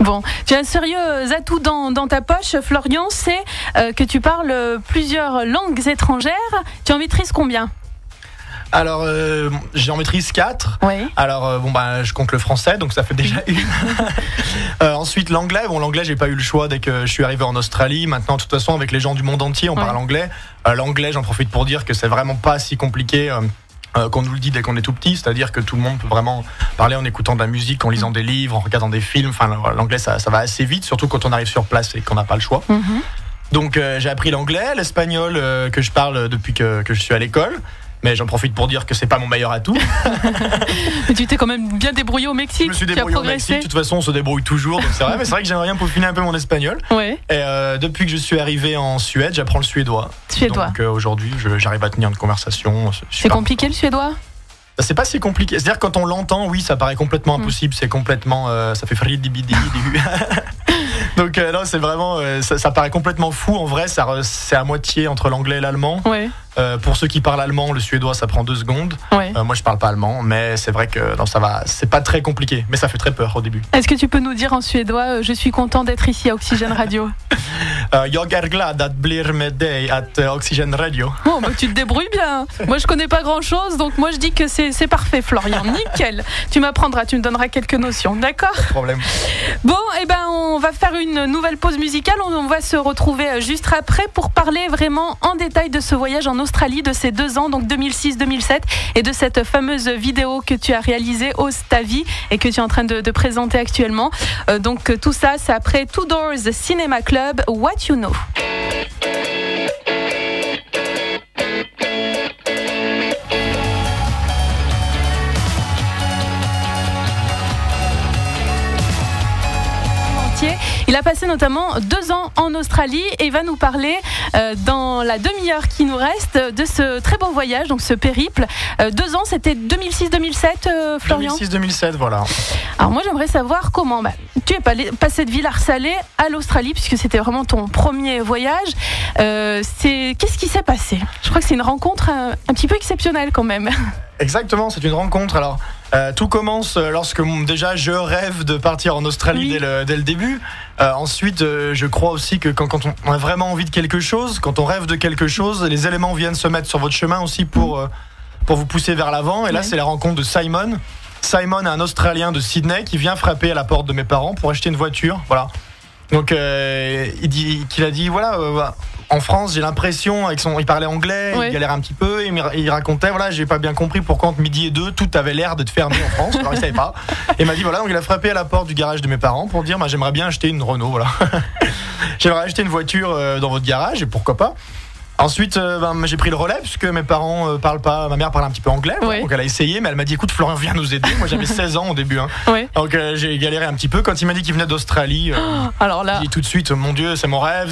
Bon, tu as un sérieux atout dans ta poche, Florian, c'est que tu parles plusieurs langues étrangères. Tu en maîtrises combien ? Alors, j'en maîtrise 4. Oui. Alors, je compte le français, donc ça fait déjà une. Ensuite, l'anglais. L'anglais, j'ai pas eu le choix dès que je suis arrivé en Australie. Maintenant, de toute façon, avec les gens du monde entier, on parle anglais. L'anglais, j'en profite pour dire que c'est vraiment pas si compliqué qu'on nous le dit dès qu'on est tout petit. C'est-à-dire que tout le monde peut vraiment parler en écoutant de la musique, en lisant des livres, en regardant des films. Enfin, l'anglais, ça va assez vite, surtout quand on arrive sur place et qu'on n'a pas le choix. Donc, j'ai appris l'anglais, l'espagnol que je parle depuis que je suis à l'école. Mais j'en profite pour dire que c'est pas mon meilleur atout. Mais tu t'es quand même bien débrouillé au Mexique. Je me suis débrouillé au Mexique. De toute façon, on se débrouille toujours, donc c'est vrai. Mais c'est vrai que j'aimerais bien peaufiner un peu mon espagnol. Ouais. Et depuis que je suis arrivé en Suède, j'apprends le suédois. Donc aujourd'hui, j'arrive à tenir une conversation. C'est compliqué le suédois ? C'est pas si compliqué. C'est-à-dire quand on l'entend, oui, ça paraît complètement impossible. C'est complètement, ça fait fridibidi. Donc non, c'est vraiment, ça paraît complètement fou. En vrai, c'est à moitié entre l'anglais et l'allemand. Ouais. Pour ceux qui parlent allemand, le suédois, ça prend 2 secondes. Ouais. Moi, je parle pas allemand, mais c'est vrai que non, ça va. C'est pas très compliqué, mais ça fait très peur au début. Est-ce que tu peux nous dire en suédois, je suis content d'être ici à Oxygène Radio? Jag är glad att bli med dig at Oxygène Radio. Oh, bah, tu te débrouilles bien. Moi, je connais pas grand-chose, donc moi, je dis que c'est parfait, Florian. Nickel. Tu m'apprendras, tu me donneras quelques notions, d'accord? Pas de problème. Bon, on va faire une nouvelle pause musicale. On va se retrouver juste après pour parler vraiment en détail de ce voyage en Australie, de ces 2 ans, donc 2006-2007, et de cette fameuse vidéo que tu as réalisée au Stavi et que tu es en train de présenter actuellement. Donc tout ça, c'est après Two Doors Cinema Club, What You Know. Il a passé notamment 2 ans en Australie et il va nous parler dans la demi-heure qui nous reste de ce très beau voyage, donc ce périple. 2 ans, c'était 2006-2007, Florian? 2006-2007, voilà. Alors moi, j'aimerais savoir comment tu es passé de Villars-Salé à l'Australie, puisque c'était vraiment ton premier voyage. Qu'est-ce qui s'est passé? Je crois que c'est une rencontre un petit peu exceptionnelle quand même. Exactement, c'est une rencontre. Alors, tout commence lorsque déjà je rêve de partir en Australie dès le début. Ensuite, je crois aussi que quand on a vraiment envie de quelque chose, quand on rêve de quelque chose, les éléments viennent se mettre sur votre chemin aussi pour vous pousser vers l'avant. Et là, c'est la rencontre de Simon. Simon est un Australien de Sydney qui vient frapper à la porte de mes parents pour acheter une voiture. Voilà. Donc, il a dit voilà. En France, j'ai l'impression, il parlait anglais, il galérait un petit peu, il racontait, voilà, j'ai pas bien compris pourquoi entre midi et 2, tout avait l'air d'être fermé en France, alors il savait pas. Et il m'a dit, voilà, donc il a frappé à la porte du garage de mes parents pour dire, j'aimerais bien acheter une Renault, voilà. J'aimerais acheter une voiture dans votre garage, et pourquoi pas. Ensuite, j'ai pris le relais puisque mes parents parlent pas. Ma mère parle un petit peu anglais, donc elle a essayé, mais elle m'a dit écoute, Florian, viens nous aider. Moi, j'avais 16 ans au début, donc j'ai galéré un petit peu. Quand il m'a dit qu'il venait d'Australie, alors là, j'ai dit tout de suite, mon Dieu, c'est mon rêve.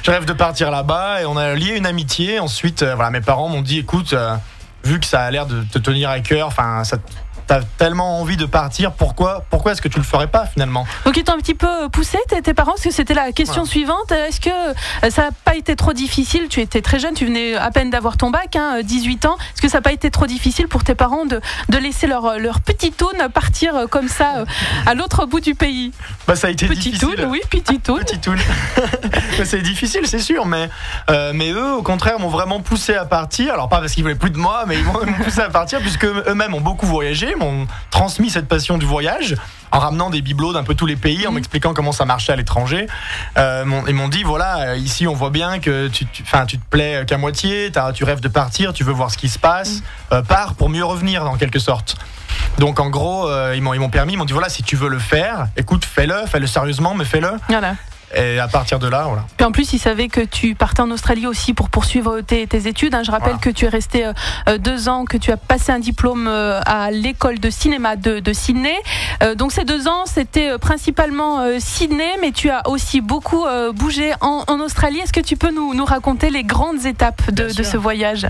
Je rêve de partir là-bas, et on a lié une amitié. Ensuite, mes parents m'ont dit écoute, vu que ça a l'air de te tenir à cœur, t'as tellement envie de partir, pourquoi est-ce que tu le ferais pas finalement? Donc ils t'ont un petit peu poussé, tes parents, parce que c'était la question suivante. Est-ce que ça n'a pas été trop difficile? Tu étais très jeune, tu venais à peine d'avoir ton bac, 18 ans. Est-ce que ça n'a pas été trop difficile pour tes parents de laisser leur petit toune partir comme ça à l'autre bout du pays? Ça a été difficile. Petit toune. C'est difficile, c'est sûr, mais eux, au contraire, m'ont vraiment poussé à partir. Alors pas parce qu'ils voulaient plus de moi, mais ils m'ont poussé à partir puisque eux-mêmes ont beaucoup voyagé, m'ont transmis cette passion du voyage en ramenant des bibelots d'un peu tous les pays, en m'expliquant comment ça marchait à l'étranger. Ils m'ont dit voilà, ici on voit bien que tu te plais qu'à moitié, tu rêves de partir, tu veux voir ce qui se passe, pars pour mieux revenir en quelque sorte. Donc en gros, ils m'ont dit voilà, si tu veux le faire, écoute, fais-le sérieusement, mais fais-le. Voilà. Et à partir de là, voilà. Puis en plus, ils savaient que tu partais en Australie aussi pour poursuivre tes études. Je rappelle que tu es resté 2 ans, que tu as passé un diplôme à l'école de cinéma de Sydney. Donc ces 2 ans, c'était principalement Sydney, mais tu as aussi beaucoup bougé en Australie. Est-ce que tu peux nous raconter les grandes étapes de ce voyage ?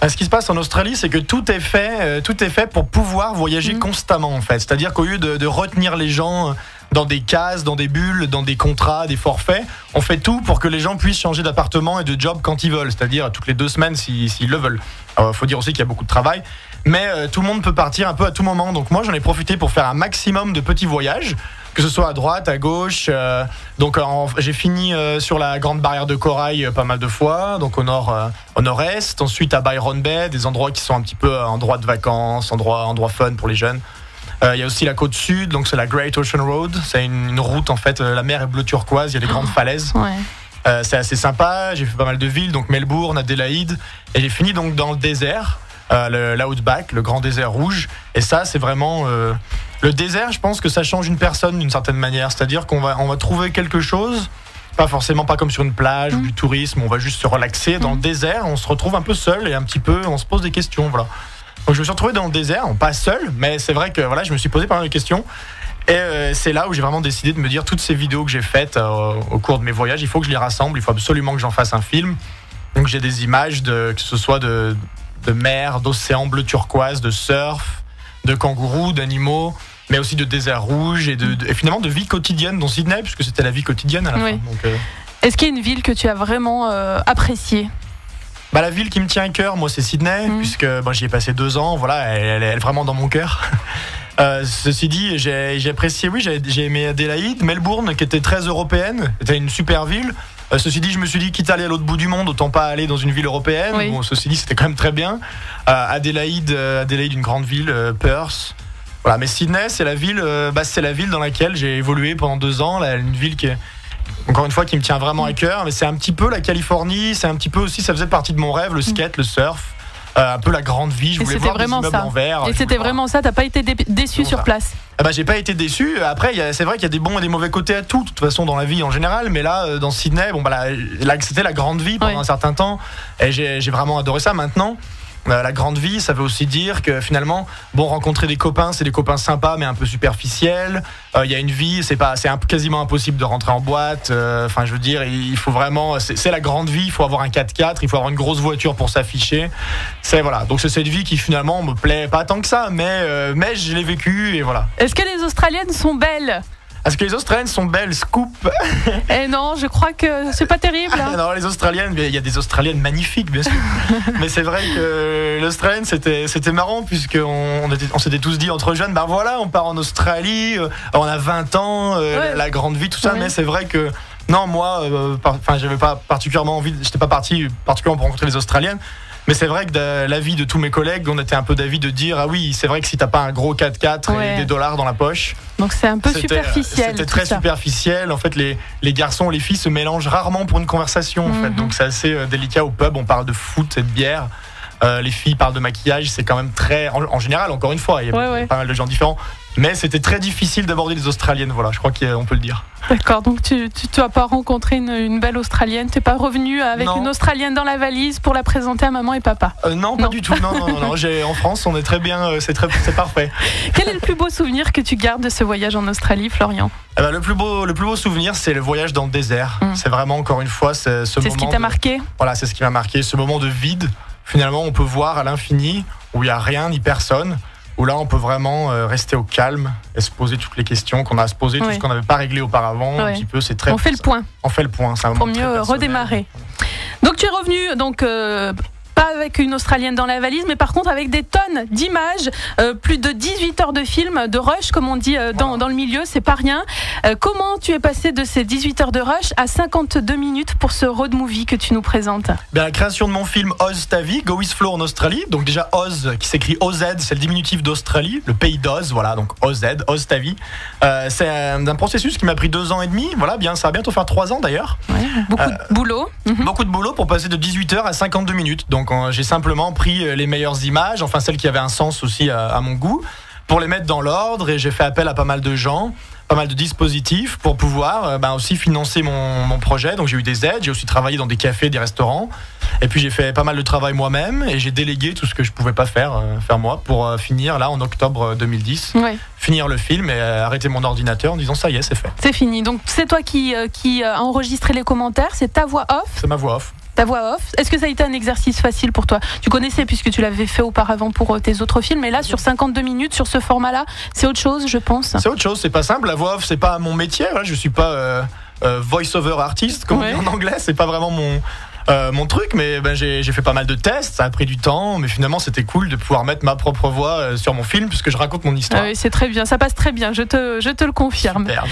Ce qui se passe en Australie, c'est que tout est fait pour pouvoir voyager constamment, en fait. C'est-à-dire qu'au lieu de retenir les gens dans des cases, dans des bulles, dans des contrats, des forfaits, on fait tout pour que les gens puissent changer d'appartement et de job quand ils veulent, c'est-à-dire toutes les 2 semaines s'ils le veulent. Alors, faut dire aussi qu'il y a beaucoup de travail, mais tout le monde peut partir un peu à tout moment. Donc moi, j'en ai profité pour faire un maximum de petits voyages. que ce soit à droite, à gauche. Donc j'ai fini sur la grande barrière de corail pas mal de fois, donc au nord-est. Ensuite à Byron Bay, des endroits qui sont un petit peu endroits de vacances, endroits fun pour les jeunes. Il y a aussi la côte sud, donc c'est la Great Ocean Road. C'est une route en fait. La mer est bleu turquoise, il y a des grandes falaises. Ouais. C'est assez sympa. J'ai fait pas mal de villes, donc Melbourne, Adélaïde, et j'ai fini donc dans le désert. L'Outback, le grand désert rouge. Et ça, c'est vraiment le désert. Je pense que ça change une personne d'une certaine manière. C'est-à-dire qu'on va trouver quelque chose, pas comme sur une plage ou du tourisme. On va juste se relaxer. Dans le désert, on se retrouve un peu seul et un petit peu, on se pose des questions. Voilà. Donc je me suis retrouvé dans le désert, pas seul, mais c'est vrai que voilà, je me suis posé pas mal de questions. Et c'est là où j'ai vraiment décidé de me dire toutes ces vidéos que j'ai faites au cours de mes voyages, il faut que je les rassemble. Il faut absolument que j'en fasse un film. Donc j'ai des images que ce soit de mer, d'océan bleu turquoise, de surf, de kangourous, d'animaux, mais aussi de désert rouge et finalement de vie quotidienne dans Sydney, puisque c'était la vie quotidienne à la fin. Donc, est-ce qu'il y a une ville que tu as vraiment appréciée ? La ville qui me tient à cœur, moi, c'est Sydney, puisque j'y ai passé 2 ans. Voilà, elle est vraiment dans mon cœur. Ceci dit, j'ai apprécié, j'ai aimé Adélaïde, Melbourne, qui était très européenne, c'était une super ville. Ceci dit, je me suis dit, quitte à aller à l'autre bout du monde, autant pas aller dans une ville européenne. Oui. Bon, ceci dit, c'était quand même très bien. Adélaïde, une grande ville, Perth. Voilà, mais Sydney, c'est la ville dans laquelle j'ai évolué pendant 2 ans. Là, une ville qui est, encore une fois, qui me tient vraiment à cœur. Mais c'est un petit peu la Californie, c'est un petit peu aussi, ça faisait partie de mon rêve, le skate, le surf. Un peu la grande vie, je voulais voir des immeubles en verre. Et c'était vraiment ça, t'as pas été déçu sur place? J'ai pas été déçu. Après, c'est vrai qu'il y a des bons et des mauvais côtés à tout, de toute façon, dans la vie en général. Mais là, dans Sydney, c'était la grande vie pendant un certain temps. Et j'ai vraiment adoré ça. Maintenant, la grande vie, ça veut aussi dire que finalement, rencontrer des copains, c'est des copains sympas, mais un peu superficiels. Il y a une vie, c'est quasiment impossible de rentrer en boîte. Enfin, je veux dire, il faut vraiment, c'est la grande vie. Il faut avoir un 4x4, il faut avoir une grosse voiture pour s'afficher. Donc c'est cette vie qui finalement me plaît pas tant que ça, mais je l'ai vécue et voilà. Est-ce que les Australiennes sont belles? Est-ce que les Australiennes sont belles? Scoop. Eh non, je crois que c'est pas terrible. Non, les Australiennes, il y a des Australiennes magnifiques, bien sûr. Mais c'est vrai que l'Australienne, c'était marrant, puisqu'on s'était tous dit entre jeunes, on part en Australie, on a 20 ans, la grande vie, tout ça. Mais c'est vrai que, non, moi, j'avais pas particulièrement envie, j'étais pas parti particulièrement pour rencontrer les Australiennes. Mais c'est vrai que de l'avis de tous mes collègues, on était un peu d'avis de dire c'est vrai que si t'as pas un gros 4x4 et des dollars dans la poche. Donc c'est un peu superficiel. C'était très superficiel. En fait, les garçons, les filles se mélangent rarement pour une conversation. En fait. Donc c'est assez délicat au pub. On parle de foot et de bière. Les filles parlent de maquillage. C'est quand même très. En général, encore une fois, il y a pas mal de gens différents. Mais c'était très difficile d'aborder les Australiennes. Voilà, je crois qu'on peut le dire. D'accord, donc tu n'as pas rencontré une belle Australienne. Tu n'es pas revenu avec une Australienne dans la valise pour la présenter à maman et papa? Non, pas du tout. Non. En France, on est très bien. C'est parfait. Quel est le plus beau souvenir que tu gardes de ce voyage en Australie, Florian? Le plus beau souvenir, c'est le voyage dans le désert. C'est vraiment, encore une fois, ce moment. C'est ce qui t'a marqué? Voilà, c'est ce qui m'a marqué. Ce moment de vide. Finalement, on peut voir à l'infini où il n'y a rien ni personne. Où là, on peut vraiment rester au calme et se poser toutes les questions qu'on a à se poser, tout ce qu'on n'avait pas réglé auparavant. Un petit peu, c'est très. On fait le point. C'est un pour mieux redémarrer. Donc tu es revenu pas avec une Australienne dans la valise, mais par contre avec des tonnes d'images, plus de 18 heures de film, de rush, comme on dit dans le milieu, c'est pas rien. Comment tu es passé de ces 18 heures de rush à 52 minutes pour ce road movie que tu nous présentes? La création de mon film Oz ta vie, Go with Flow en Australie. Donc déjà Oz, qui s'écrit OZ, c'est le diminutif d'Australie, le pays d'Oz, voilà, donc Oz ta vie. C'est un processus qui m'a pris 2 ans et demi, voilà, ça va bientôt faire 3 ans d'ailleurs. Beaucoup de boulot. Beaucoup de boulot pour passer de 18 heures à 52 minutes. Donc j'ai simplement pris les meilleures images, enfin celles qui avaient un sens aussi à mon goût, pour les mettre dans l'ordre, et j'ai fait appel à pas mal de gens, pas mal de dispositifs pour pouvoir aussi financer mon projet. Donc j'ai eu des aides, j'ai aussi travaillé dans des cafés, des restaurants, et puis j'ai fait pas mal de travail moi-même, et j'ai délégué tout ce que je pouvais pas faire moi, pour finir là en octobre 2010, finir le film et arrêter mon ordinateur en disant ça y est, c'est fait. C'est fini. Donc c'est toi qui a enregistré les commentaires, c'est ta voix off? C'est ma voix off. Ta voix off. Est-ce que ça a été un exercice facile pour toi? Tu connaissais puisque tu l'avais fait auparavant pour tes autres films, mais là sur 52 minutes, sur ce format-là, c'est autre chose, je pense. C'est autre chose, c'est pas simple. La voix off, c'est pas mon métier. Je suis pas voice-over artist, comme on dit en anglais. C'est pas vraiment mon truc, mais j'ai fait pas mal de tests, ça a pris du temps, mais finalement c'était cool de pouvoir mettre ma propre voix sur mon film puisque je raconte mon histoire. Oui, c'est très bien, ça passe très bien, je te le confirme. Super.